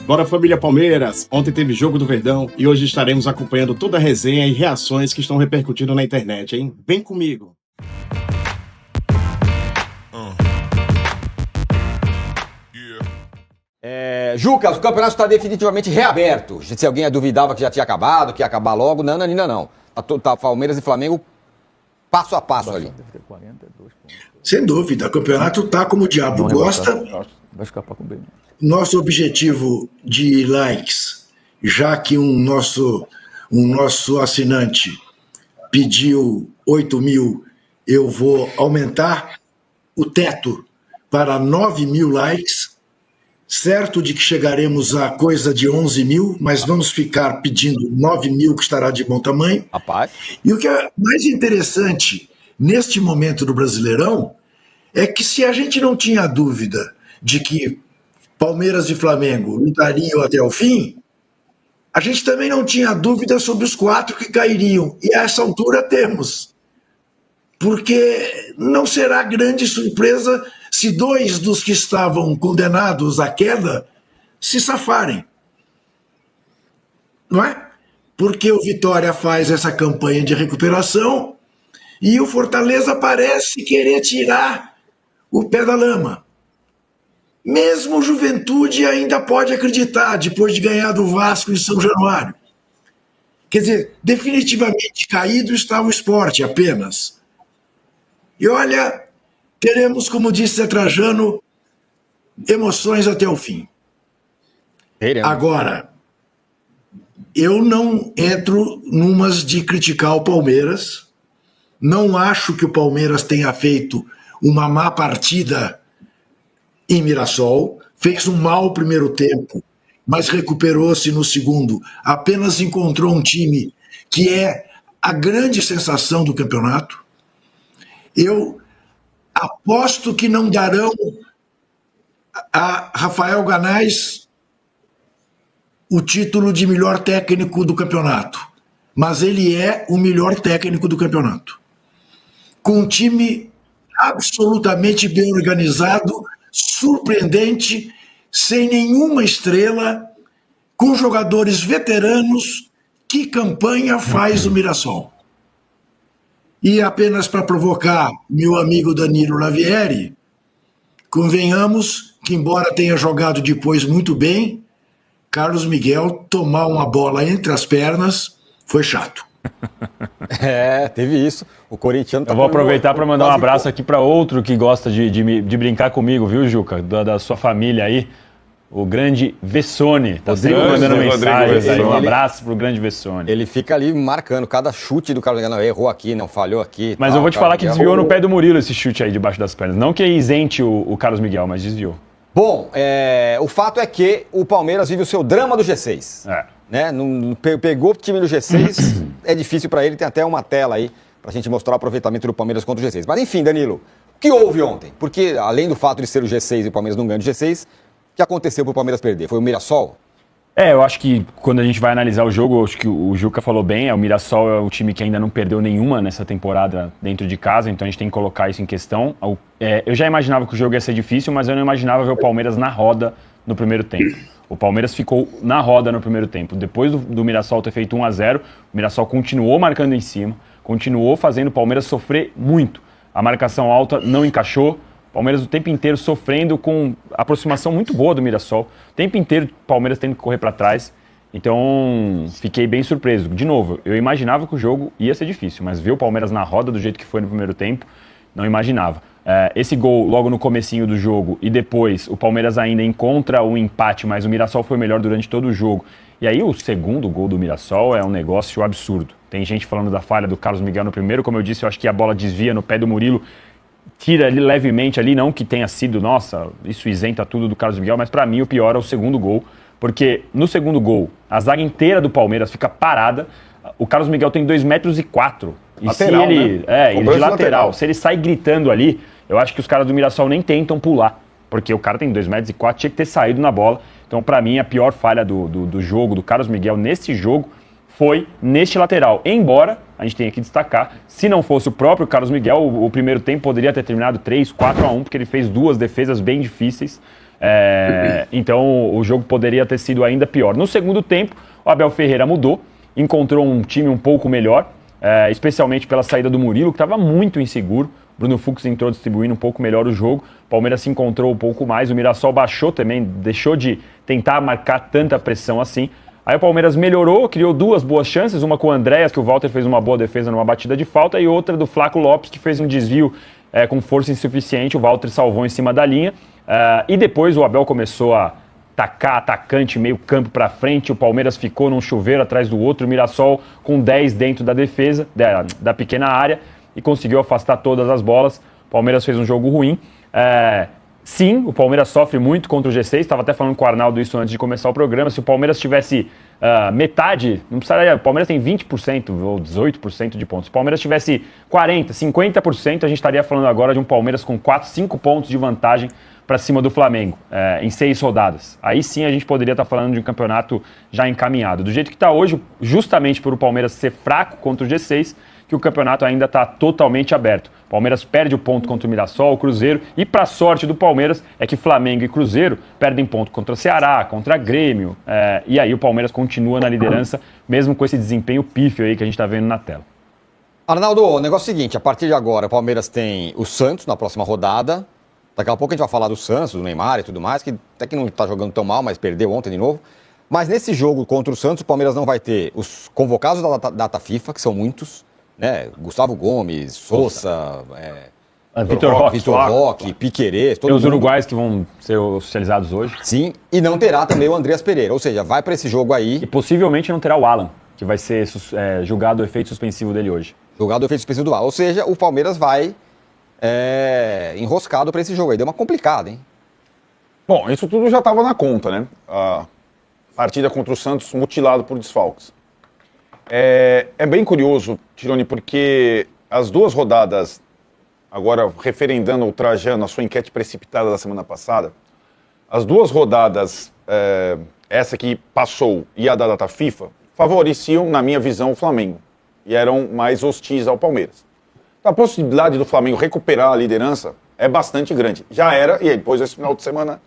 Bora, família Palmeiras! Ontem teve jogo do Verdão e hoje estaremos acompanhando toda a resenha e reações que estão repercutindo na internet, hein? Vem comigo! Juca, o campeonato está definitivamente reaberto. Se alguém duvidava que já tinha acabado, que ia acabar logo, não, ainda não. Tá Palmeiras e Flamengo passo a passo ali. Sem dúvida, o campeonato está como o diabo gosta. Vai escapar com bem. Nosso objetivo de likes, já que um nosso assinante pediu 8 mil, eu vou aumentar o teto para 9 mil likes, certo de que chegaremos a coisa de 11 mil, mas vamos ficar pedindo 9 mil, que estará de bom tamanho. Rapaz. E o que é mais interessante neste momento do Brasileirão é que, se a gente não tinha dúvida de que Palmeiras e Flamengo lutariam até o fim, a gente também não tinha dúvida sobre os 4 que cairiam. E a essa altura temos. Porque não será grande surpresa se 2 dos que estavam condenados à queda se safarem. Não é? Porque o Vitória faz essa campanha de recuperação e o Fortaleza parece querer tirar o pé da lama. Mesmo o Juventude ainda pode acreditar, depois de ganhar do Vasco em São Januário. Quer dizer, definitivamente caído estava o Sport apenas. E olha, teremos, como disse Zé Trajano, emoções até o fim. Agora, eu não entro numas de criticar o Palmeiras. Não acho que o Palmeiras tenha feito uma má partida em Mirassol, fez um mau primeiro tempo, mas recuperou-se no segundo, apenas encontrou um time que é a grande sensação do campeonato. Eu aposto que não darão a Rafael Ganais o título de melhor técnico do campeonato, mas ele é o melhor técnico do campeonato. Com um time absolutamente bem organizado, surpreendente, sem nenhuma estrela, com jogadores veteranos. Que campanha faz o Mirassol? E apenas para provocar meu amigo Danilo Lavieri, convenhamos que, embora tenha jogado depois muito bem, Carlos Miguel tomar uma bola entre as pernas foi chato. Teve isso. O corintiano tá. Eu vou aproveitar para mandar um abraço aqui para outro que gosta de brincar comigo, viu, Juca? Da sua família aí. O grande Vessone. Tá sempre mandando mensagens aí. Um abraço pro grande Vessone. Ele fica ali marcando cada chute do Carlos Miguel. Não, errou aqui, não falhou aqui. Mas eu vou te falar que desviou no pé do Murilo esse chute aí debaixo das pernas. Não que isente o Carlos Miguel, mas desviou. Bom, o fato é que o Palmeiras vive o seu drama do G6. Né? Pegou o time do G6, é difícil para ele, tem até uma tela aí pra gente mostrar o aproveitamento do Palmeiras contra o G6. Mas enfim, Danilo, o que houve ontem? Porque além do fato de ser o G6 e o Palmeiras não ganhar o G6, o que aconteceu pro Palmeiras perder? Foi o Mirassol? Eu acho que quando a gente vai analisar o jogo, acho que o Juca falou bem, o Mirassol é o time que ainda não perdeu nenhuma nessa temporada dentro de casa, então a gente tem que colocar isso em questão. Eu já imaginava que o jogo ia ser difícil, mas eu não imaginava ver o Palmeiras na roda no primeiro tempo. O Palmeiras ficou na roda no primeiro tempo. Depois do Mirassol ter feito 1-0, o Mirassol continuou marcando em cima, continuou fazendo o Palmeiras sofrer muito. A marcação alta não encaixou, o Palmeiras o tempo inteiro sofrendo com aproximação muito boa do Mirassol. O tempo inteiro o Palmeiras tendo que correr para trás. Então, fiquei bem surpreso. De novo, eu imaginava que o jogo ia ser difícil, mas ver o Palmeiras na roda do jeito que foi no primeiro tempo, não imaginava. Esse gol logo no comecinho do jogo e depois o Palmeiras ainda encontra o empate, mas o Mirassol foi melhor durante todo o jogo. E aí o segundo gol do Mirassol é um negócio absurdo. Tem gente falando da falha do Carlos Miguel no primeiro, como eu disse, eu acho que a bola desvia no pé do Murilo, tira ele levemente ali, não que tenha sido, nossa, isso isenta tudo do Carlos Miguel, mas para mim o pior é o segundo gol, porque no segundo gol a zaga inteira do Palmeiras fica parada, o Carlos Miguel tem 2,4 metros, e lateral, se ele, né? Ele de lateral, se ele sai gritando ali, eu acho que os caras do Mirassol nem tentam pular, porque o cara tem 2,4 metros, tinha que ter saído na bola. Então, para mim, a pior falha do jogo, do Carlos Miguel nesse jogo, foi neste lateral. Embora, a gente tenha que destacar, se não fosse o próprio Carlos Miguel, o primeiro tempo poderia ter terminado 3-4-1, porque ele fez 2 defesas bem difíceis. Então o jogo poderia ter sido ainda pior. No segundo tempo, o Abel Ferreira mudou, encontrou um time um pouco melhor, especialmente pela saída do Murilo, que estava muito inseguro. Bruno Fux entrou distribuindo um pouco melhor o jogo. O Palmeiras se encontrou um pouco mais. O Mirassol baixou também, deixou de tentar marcar tanta pressão assim. Aí o Palmeiras melhorou, criou 2 boas chances. Uma com o Andréas, que o Walter fez uma boa defesa numa batida de falta. E outra do Flaco Lopes, que fez um desvio com força insuficiente. O Walter salvou em cima da linha. E depois o Abel começou a tacar atacante meio campo para frente. O Palmeiras ficou num chuveiro atrás do outro. O Mirassol com 10 dentro da defesa, da pequena área. E conseguiu afastar todas as bolas. O Palmeiras fez um jogo ruim. Sim, o Palmeiras sofre muito contra o G6. Estava até falando com o Arnaldo isso antes de começar o programa. Se o Palmeiras tivesse metade, não precisaria. O Palmeiras tem 20% ou 18% de pontos. Se o Palmeiras tivesse 40%, 50%, a gente estaria falando agora de um Palmeiras com 4, 5 pontos de vantagem para cima do Flamengo, em 6 rodadas. Aí sim a gente poderia estar falando de um campeonato já encaminhado. Do jeito que está hoje, justamente por o Palmeiras ser fraco contra o G6, que o campeonato ainda está totalmente aberto. O Palmeiras perde o ponto contra o Mirassol, o Cruzeiro, e para sorte do Palmeiras é que Flamengo e Cruzeiro perdem ponto contra o Ceará, contra Grêmio, e aí o Palmeiras continua na liderança, mesmo com esse desempenho pífio aí que a gente está vendo na tela. Arnaldo, o negócio é o seguinte, a partir de agora o Palmeiras tem o Santos na próxima rodada, daqui a pouco a gente vai falar do Santos, do Neymar e tudo mais, que até que não está jogando tão mal, mas perdeu ontem de novo. Mas nesse jogo contra o Santos, o Palmeiras não vai ter os convocados da data FIFA, que são muitos, né? Gustavo Gomes, Sousa, Vitor Roque, Piquerez, todos os uruguaios que vão ser oficializados hoje. Sim, e não terá também o Andreas Pereira, ou seja, vai para esse jogo aí. E possivelmente não terá o Alan, que vai ser julgado o efeito suspensivo dele hoje. Julgado o efeito suspensivo do Alan, ou seja, o Palmeiras vai enroscado para esse jogo aí, deu uma complicada, hein? Bom, isso tudo já estava na conta, né? A partida contra o Santos mutilado por desfalques. É bem curioso, Tironi, porque as 2 rodadas, agora referendando o Trajano, a sua enquete precipitada da semana passada, as 2 rodadas, essa que passou e a da data FIFA, favoreciam, na minha visão, o Flamengo. E eram mais hostis ao Palmeiras. A possibilidade do Flamengo recuperar a liderança é bastante grande. Já era, e aí depois desse final de semana,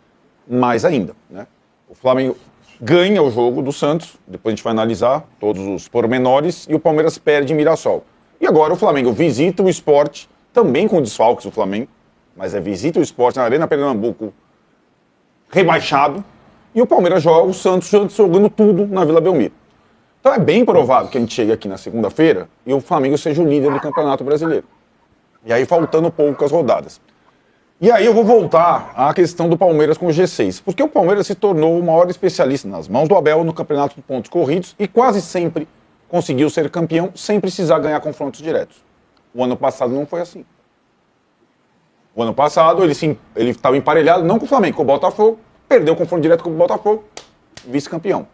mais ainda, né? O Flamengo ganha o jogo do Santos, depois a gente vai analisar todos os pormenores, e o Palmeiras perde em Mirassol. E agora o Flamengo visita o Sport, também com desfalques do Flamengo, mas visita o Sport na Arena Pernambuco, rebaixado, e o Palmeiras joga o Santos jogando tudo na Vila Belmiro. Então é bem provável que a gente chegue aqui na segunda-feira e o Flamengo seja o líder do Campeonato Brasileiro. E aí faltando poucas rodadas. E aí eu vou voltar à questão do Palmeiras com o G6, porque o Palmeiras se tornou o maior especialista nas mãos do Abel no campeonato de pontos corridos e quase sempre conseguiu ser campeão sem precisar ganhar confrontos diretos. O ano passado não foi assim. O ano passado ele estava emparelhado não com o Flamengo, com o Botafogo, perdeu o confronto direto com o Botafogo, vice-campeão.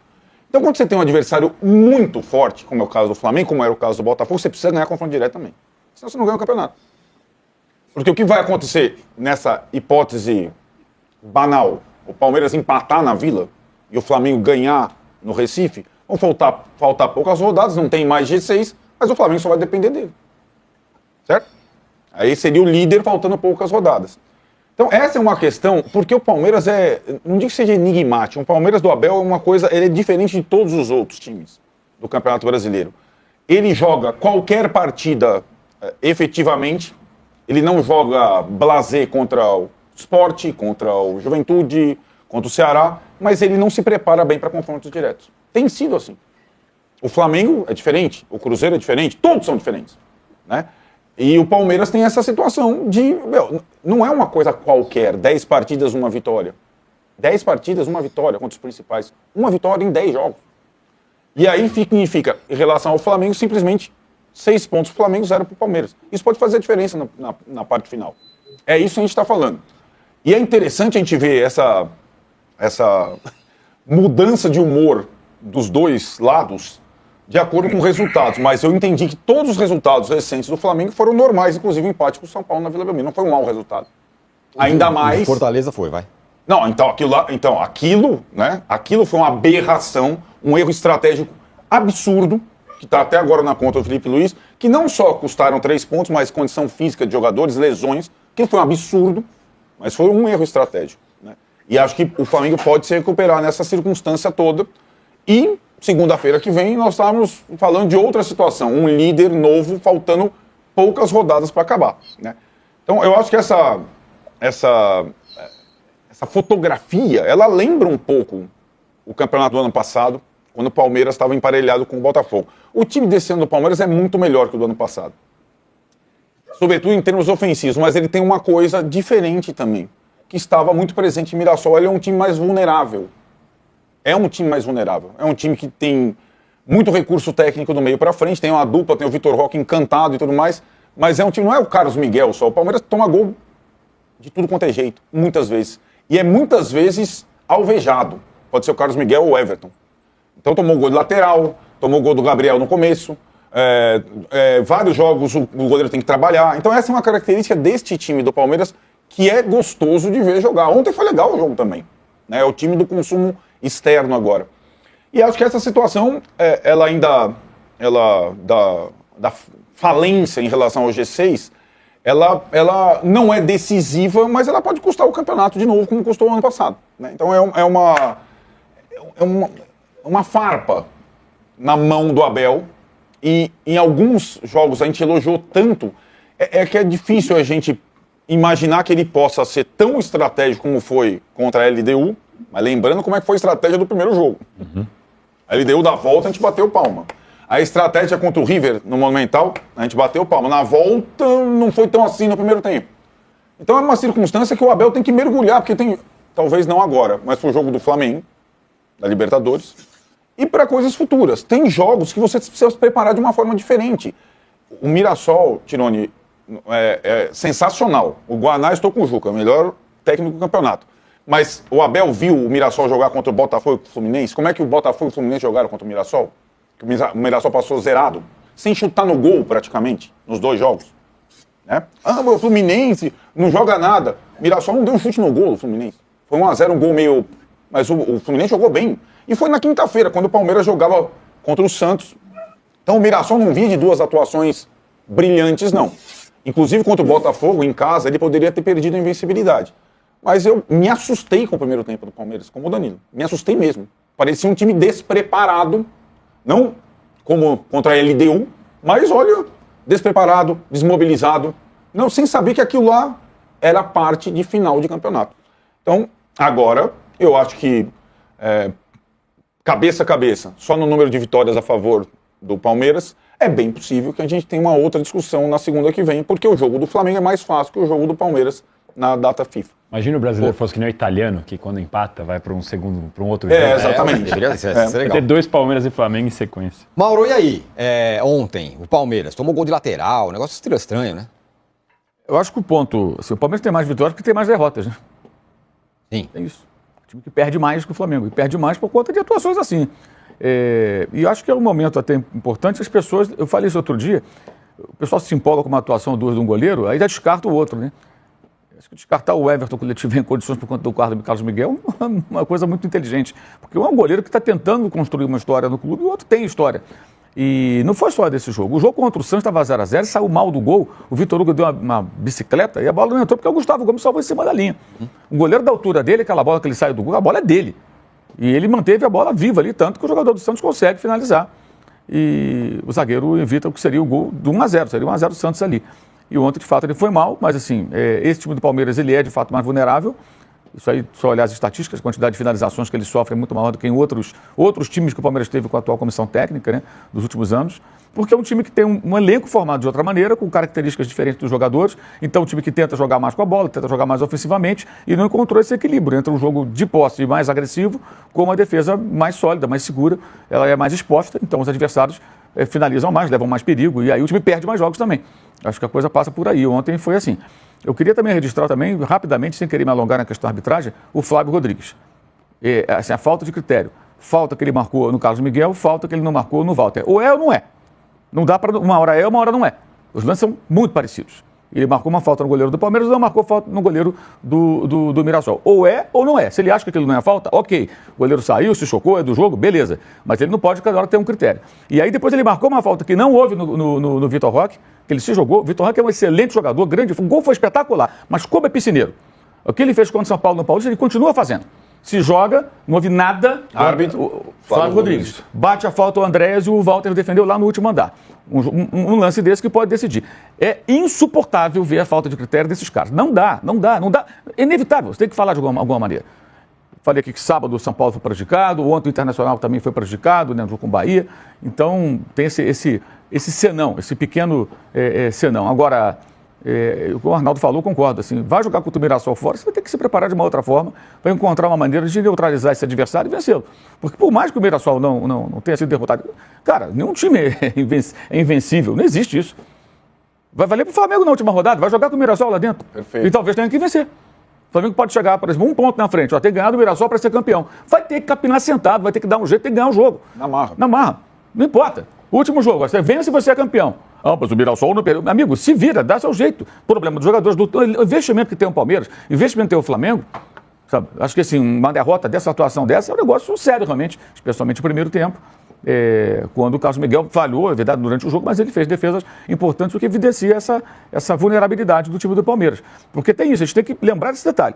Então quando você tem um adversário muito forte, como é o caso do Flamengo, como era o caso do Botafogo, você precisa ganhar confronto direto também. Senão você não ganha o campeonato. Porque o que vai acontecer nessa hipótese banal, o Palmeiras empatar na Vila e o Flamengo ganhar no Recife, vão faltar poucas rodadas, não tem mais G6, mas o Flamengo só vai depender dele. Certo? Aí seria o líder faltando poucas rodadas. Então essa é uma questão, porque o Palmeiras não digo que seja enigmático, o Palmeiras do Abel é uma coisa, ele é diferente de todos os outros times do Campeonato Brasileiro. Ele joga qualquer partida efetivamente. Ele não joga blasé contra o Sport, contra o Juventude, contra o Ceará, mas ele não se prepara bem para confrontos diretos. Tem sido assim. O Flamengo é diferente, o Cruzeiro é diferente, todos são diferentes, né? E o Palmeiras tem essa situação de, não é uma coisa qualquer, 10 partidas, uma vitória. 10 partidas, uma vitória contra os principais. Uma vitória em 10 jogos. E aí significa, em relação ao Flamengo, simplesmente 6 pontos para o Flamengo, 0 para o Palmeiras. Isso pode fazer a diferença na parte final. É isso que a gente está falando. E é interessante a gente ver essa mudança de humor dos dois lados de acordo com resultados. Mas eu entendi que todos os resultados recentes do Flamengo foram normais, inclusive o empate com o São Paulo na Vila Belmiro. Não foi um mau resultado. Ainda mais... Fortaleza foi, vai. Não, então aquilo, né? Aquilo foi uma aberração, um erro estratégico absurdo, que está até agora na conta do Felipe Luiz, que não só custaram 3 pontos, mas condição física de jogadores, lesões, que foi um absurdo, mas foi um erro estratégico, né? E acho que o Flamengo pode se recuperar nessa circunstância toda. E segunda-feira que vem nós estávamos falando de outra situação, um líder novo faltando poucas rodadas para acabar, né? Então eu acho que essa fotografia, ela lembra um pouco o campeonato do ano passado, quando o Palmeiras estava emparelhado com o Botafogo. O time desse ano do Palmeiras é muito melhor que o do ano passado, sobretudo em termos ofensivos, mas ele tem uma coisa diferente também, que estava muito presente em Mirassol. Ele é um time mais vulnerável. É um time mais vulnerável. É um time que tem muito recurso técnico do meio para frente, tem uma dupla, tem o Vitor Roque encantado e tudo mais, mas é um time, não é o Carlos Miguel só. O Palmeiras toma gol de tudo quanto é jeito, muitas vezes. E é muitas vezes alvejado. Pode ser o Carlos Miguel ou o Everton. Então tomou gol de lateral, tomou gol do Gabriel no começo, vários jogos o goleiro tem que trabalhar. Então essa é uma característica deste time do Palmeiras que é gostoso de ver jogar. Ontem foi legal o jogo também, né? É o time do consumo externo agora. E acho que essa situação, da falência em relação ao G6, ela não é decisiva, mas ela pode custar o campeonato de novo, como custou o ano passado, né? Então é uma farpa na mão do Abel, e em alguns jogos a gente elogiou tanto, que é difícil a gente imaginar que ele possa ser tão estratégico como foi contra a LDU, mas lembrando como é que foi a estratégia do primeiro jogo. A LDU da volta a gente bateu palma. A estratégia contra o River no Monumental, a gente bateu palma. Na volta não foi tão assim no primeiro tempo. Então é uma circunstância que o Abel tem que mergulhar, porque tem, talvez não agora, mas pro jogo do Flamengo, da Libertadores, e para coisas futuras. Tem jogos que você precisa se preparar de uma forma diferente. O Mirassol, Tironi, é sensacional. O Guaná, estou com o Juca, melhor técnico do campeonato. Mas o Abel viu o Mirassol jogar contra o Botafogo e o Fluminense? Como é que o Botafogo e o Fluminense jogaram contra o Mirassol? O Mirassol passou zerado, sem chutar no gol praticamente, nos dois jogos, né? O Fluminense não joga nada. O Mirassol não deu um chute no gol do Fluminense. Foi 1-0, um gol meio... Mas o Fluminense jogou bem. E foi na quinta-feira, quando o Palmeiras jogava contra o Santos. Então o Mirassol não vinha de duas atuações brilhantes, não. Inclusive contra o Botafogo, em casa, ele poderia ter perdido a invencibilidade. Mas eu me assustei com o primeiro tempo do Palmeiras, como o Danilo. Me assustei mesmo. Parecia um time despreparado, não como contra a LDU, mas olha, despreparado, desmobilizado, não, sem saber que aquilo lá era parte de final de campeonato. Então, agora, eu acho que cabeça a cabeça, só no número de vitórias a favor do Palmeiras, é bem possível que a gente tenha uma outra discussão na segunda que vem, porque o jogo do Flamengo é mais fácil que o jogo do Palmeiras na data FIFA. Imagina o brasileiro fosse que nem o italiano, que quando empata vai para um outro jogo. Exatamente. Isso é legal. Ter dois Palmeiras e Flamengo em sequência. Mauro, e aí? Ontem, o Palmeiras tomou gol de lateral, um negócio estranho, né? Eu acho que o ponto... Assim, o Palmeiras tem mais vitórias porque tem mais derrotas, né? Sim. É isso. O time que perde mais que o Flamengo. E perde mais por conta de atuações assim. E acho que é um momento até importante. As pessoas... Eu falei isso outro dia. O pessoal se empolga com uma atuação de um goleiro, aí já descarta o outro, né? Acho que descartar o Everton quando ele tiver em condições por conta do Carlos Miguel é uma coisa muito inteligente. Porque um é um goleiro que está tentando construir uma história no clube e o outro tem história. E não foi só desse jogo. O jogo contra o Santos estava 0-0, saiu mal do gol. O Vitor Hugo deu uma bicicleta e a bola não entrou porque o Gustavo Gomes salvou em cima da linha. O goleiro da altura dele, aquela bola que ele sai do gol, a bola é dele. E ele manteve a bola viva ali, tanto que o jogador do Santos consegue finalizar. E o zagueiro evita o que seria o gol do 1-0, seria 1-0 do Santos ali. E ontem, de fato, ele foi mal, mas assim, esse time do Palmeiras, ele é de fato mais vulnerável. Isso aí, só olhar as estatísticas, a quantidade de finalizações que ele sofre é muito maior do que em outros times que o Palmeiras teve com a atual comissão técnica, né, dos últimos anos, porque é um time que tem um elenco formado de outra maneira, com características diferentes dos jogadores. Então, um time que tenta jogar mais com a bola, tenta jogar mais ofensivamente e não encontrou esse equilíbrio entre um jogo de posse mais agressivo com uma defesa mais sólida, mais segura, ela é mais exposta, então os adversários finalizam mais, levam mais perigo e aí o time perde mais jogos também. Acho que a coisa passa por aí. Ontem foi assim. Eu queria também registrar também, rapidamente, sem querer me alongar na questão da arbitragem, o Flávio Rodrigues. Assim, a falta de critério. Falta que ele marcou no Carlos Miguel, falta que ele não marcou no Walter. Ou é ou não é. Não dá para uma hora é, uma hora não é. Os lances são muito parecidos. Ele marcou uma falta no goleiro do Palmeiras, não marcou falta no goleiro do Mirassol. Ou é ou não é. Se ele acha que aquilo não é falta, ok. O goleiro saiu, se chocou, é do jogo, beleza. Mas ele não pode cada hora ter um critério. E aí depois ele marcou uma falta que não houve no Vitor Roque, que ele se jogou. O Vitor Roque é um excelente jogador, grande. O gol foi espetacular. Mas como é piscineiro? O que ele fez contra o São Paulo no Paulista, ele continua fazendo. Se joga, não houve nada. Árbitro, Flávio Rodrigues. Bate a falta o Andrés e o Walter defendeu lá no último andar. Um lance desse que pode decidir. É insuportável ver a falta de critério desses caras. Não dá. É inevitável, você tem que falar de alguma maneira. Falei aqui que sábado o São Paulo foi prejudicado, ontem o Internacional também foi prejudicado, né, no jogo com o Bahia. Então tem esse senão, esse pequeno senão. Agora, o que o Arnaldo falou, concordo. Assim, vai jogar contra o Mirassol fora, você vai ter que se preparar de uma outra forma para encontrar uma maneira de neutralizar esse adversário e vencê-lo. Porque por mais que o Mirassol não tenha sido derrotado, cara, nenhum time é invencível, não existe isso. Vai valer para o Flamengo na última rodada, vai jogar com o Mirassol lá dentro. Perfeito. E talvez tenha que vencer. O Flamengo pode chegar, por exemplo, 1 ponto na frente, tem que ganhar do Mirassol para ser campeão. Vai ter que capinar sentado, vai ter que dar um jeito, tem que ganhar o jogo. Na marra. Não importa. Último jogo, você vence e você é campeão. Mas o Mirassol não perdeu. Amigo, se vira, dá seu jeito. O problema dos jogadores, o investimento que tem o Palmeiras, o investimento que tem o Flamengo, sabe? Acho que assim, uma derrota dessa atuação dessa é um negócio sério realmente, especialmente no primeiro tempo. Quando o Carlos Miguel falhou, é verdade, durante o jogo, mas ele fez defesas importantes, o que evidencia essa vulnerabilidade do time do Palmeiras. Porque tem isso, a gente tem que lembrar desse detalhe.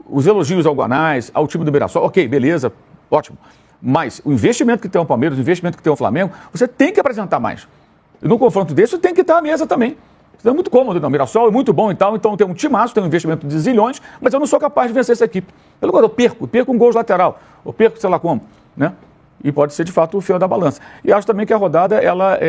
Os elogios ao Guanais, ao time do Mirassol, ok, beleza, ótimo. Mas o investimento que tem o Palmeiras, o investimento que tem o Flamengo, você tem que apresentar mais. E no confronto desse, tem que estar à mesa também. Isso é muito cômodo, não. O Mirassol é muito bom e tal, então tem um timaço, tem um investimento de zilhões, mas eu não sou capaz de vencer essa equipe. Pelo contrário, eu perco um gol de lateral, eu perco sei lá como, né? E pode ser, de fato, o fio da balança. E acho também que a rodada, ela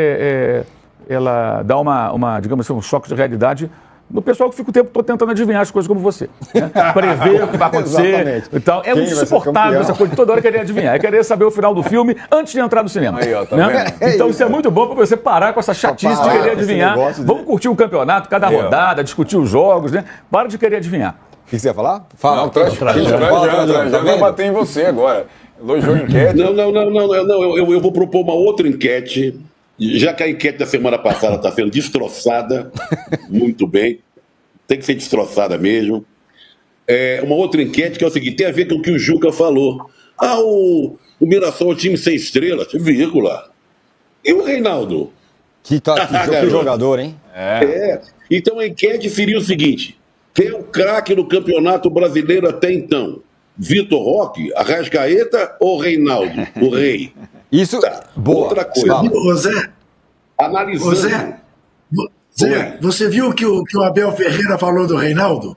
dá digamos assim, um choque de realidade no pessoal que fica o tempo todo tentando adivinhar as coisas como você. Né? Prever o que vai acontecer e tal. É insuportável essa coisa de toda hora querer adivinhar. É querer saber o final do filme antes de entrar no cinema. Aí, ó, tá né? Então isso é muito bom para você parar com essa chatice de querer adivinhar. Vamos curtir o campeonato, cada rodada, discutir os jogos, né? Para de querer adivinhar. O que você ia falar? Fala, o Trajano vai bater em você agora. Elogiou a enquete. Não, eu vou propor uma outra enquete, já que a enquete da semana passada está sendo destroçada, muito bem, tem que ser destroçada mesmo. Uma outra enquete que é o seguinte, tem a ver com o que o Juca falou. O Mirassol é um time sem estrelas, vírgula. E o Reinaldo? Que jogador, hein? Então a enquete seria o seguinte, quem é o craque do Campeonato Brasileiro até então? Vitor Roque, Arrascaeta ou Reinaldo, o rei? Isso, boa. Outra coisa. Zé, Analisando. Zé, você viu o que o Abel Ferreira falou do Reinaldo?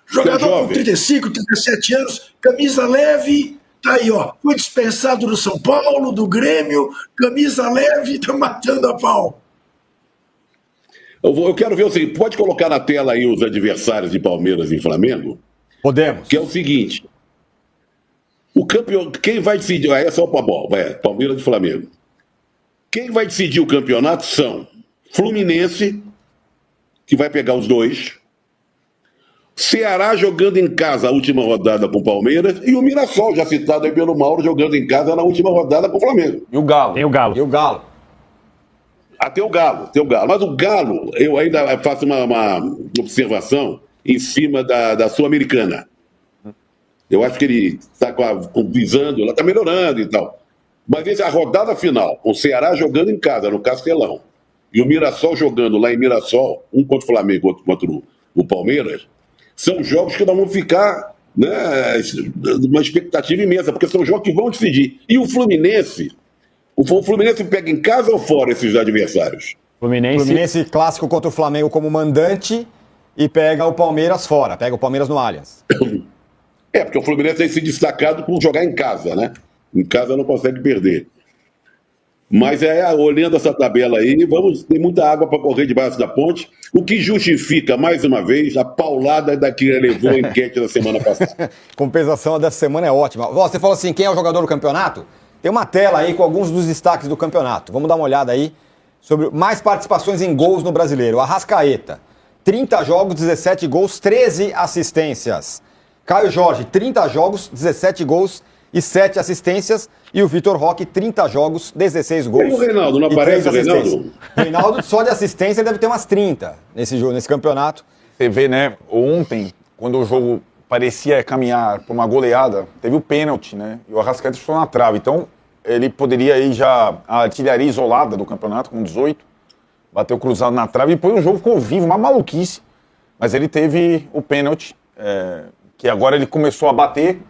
Jogador com 35, 37 anos, camisa leve, tá aí, ó. Foi dispensado do São Paulo, do Grêmio, camisa leve, tá matando a pau. Eu quero ver o seguinte, pode colocar na tela aí os adversários de Palmeiras e Flamengo? Podemos. Que é o seguinte, o campeão, quem vai decidir, é só Palmeiras e Flamengo. Quem vai decidir o campeonato são Fluminense, que vai pegar os dois, Ceará jogando em casa a última rodada com o Palmeiras e o Mirassol, já citado aí pelo Mauro, jogando em casa na última rodada com o Flamengo. E o Galo? Tem o Galo. E o Galo? Tem o Galo. Mas o Galo, eu ainda faço uma observação em cima da Sul-Americana. Eu acho que ele está visando, ela está melhorando e tal. Mas a rodada final, com o Ceará jogando em casa, no Castelão, e o Mirassol jogando lá em Mirassol, um contra o Flamengo, outro contra o Palmeiras, são jogos que nós vamos ficar, né, uma expectativa imensa, porque são jogos que vão decidir. E o Fluminense pega em casa ou fora esses adversários? Fluminense clássico contra o Flamengo como mandante e pega o Palmeiras fora, pega o Palmeiras no Allianz. Porque o Fluminense tem se destacado por jogar em casa, né? Em casa não consegue perder. Mas olhando essa tabela aí, tem muita água para correr debaixo da ponte, o que justifica, mais uma vez, a paulada da que levou a enquete da semana passada. Compensação dessa semana é ótima. Você falou assim, quem é o jogador do campeonato? Tem uma tela aí com alguns dos destaques do campeonato. Vamos dar uma olhada aí sobre mais participações em gols no Brasileiro. Arrascaeta, 30 jogos, 17 gols, 13 assistências. Caio Jorge, 30 jogos, 17 gols e 7 assistências. E o Vitor Roque, 30 jogos, 16 gols. E o Reinaldo, não aparece o Reinaldo? Reinaldo, só de assistência, deve ter umas 30 nesse campeonato. Você vê, né? Ontem, quando o jogo parecia caminhar para uma goleada, teve o pênalti, né? E o Arrascaeta ficou na trave. Então, ele poderia ir já a artilharia isolada do campeonato, com 18. Bateu cruzado na trave e depois o jogo ficou vivo, uma maluquice. Mas ele teve o pênalti. que agora ele começou a bater,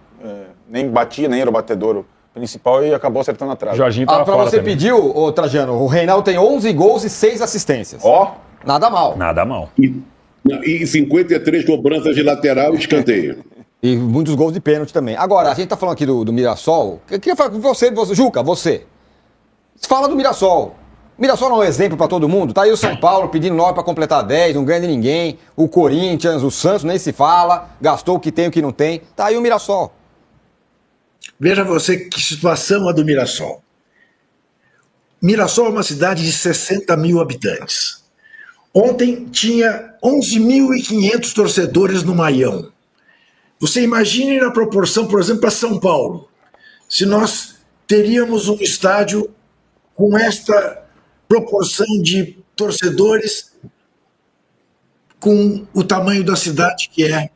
nem batia, nem era o batedor principal e acabou acertando atrás. Jorginho tava Pra fora você também. pediu, ô Trajano, o Reinaldo tem 11 gols e 6 assistências. Ó, Nada mal. Nada mal. E 53 cobranças de lateral e escanteio. E muitos gols de pênalti também. Agora, a gente tá falando aqui do Mirassol. Eu queria falar com você, Juca, você. Fala do Mirassol. O Mirassol não é um exemplo pra todo mundo? Tá aí o São Paulo pedindo 9 pra completar 10, não ganha de ninguém. O Corinthians, o Santos, nem se fala. Gastou o que tem, o que não tem. Tá aí o Mirassol. Veja você que situação a do Mirassol. Mirassol é uma cidade de 60 mil habitantes. Ontem tinha 11.500 torcedores no Maião. Você imagine na proporção, por exemplo, para São Paulo. Se nós teríamos um estádio com esta proporção de torcedores com o tamanho da cidade que é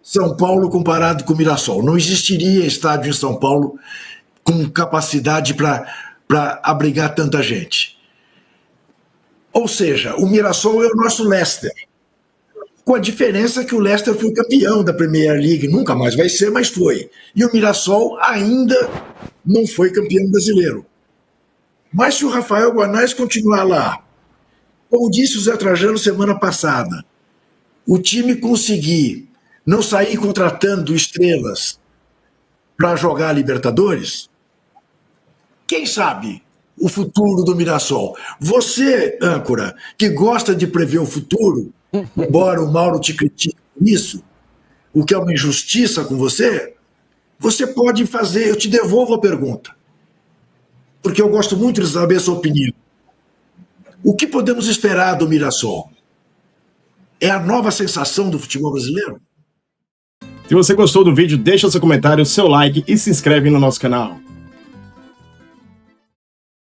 São Paulo comparado com o Mirassol. Não existiria estádio em São Paulo com capacidade para abrigar tanta gente. Ou seja, o Mirassol é o nosso Leicester. Com a diferença que o Leicester foi campeão da Premier League, nunca mais vai ser, mas foi. E o Mirassol ainda não foi campeão brasileiro. Mas se o Rafael Guanais continuar lá, como disse o Zé Trajano semana passada, o time conseguir não sair contratando estrelas para jogar a Libertadores, quem sabe o futuro do Mirassol? Você, âncora, que gosta de prever o futuro, embora o Mauro te critique nisso, o que é uma injustiça com você, você pode fazer, eu te devolvo a pergunta, porque eu gosto muito de saber a sua opinião. O que podemos esperar do Mirassol? É a nova sensação do futebol brasileiro? Se você gostou do vídeo, deixa seu comentário, seu like e se inscreve no nosso canal.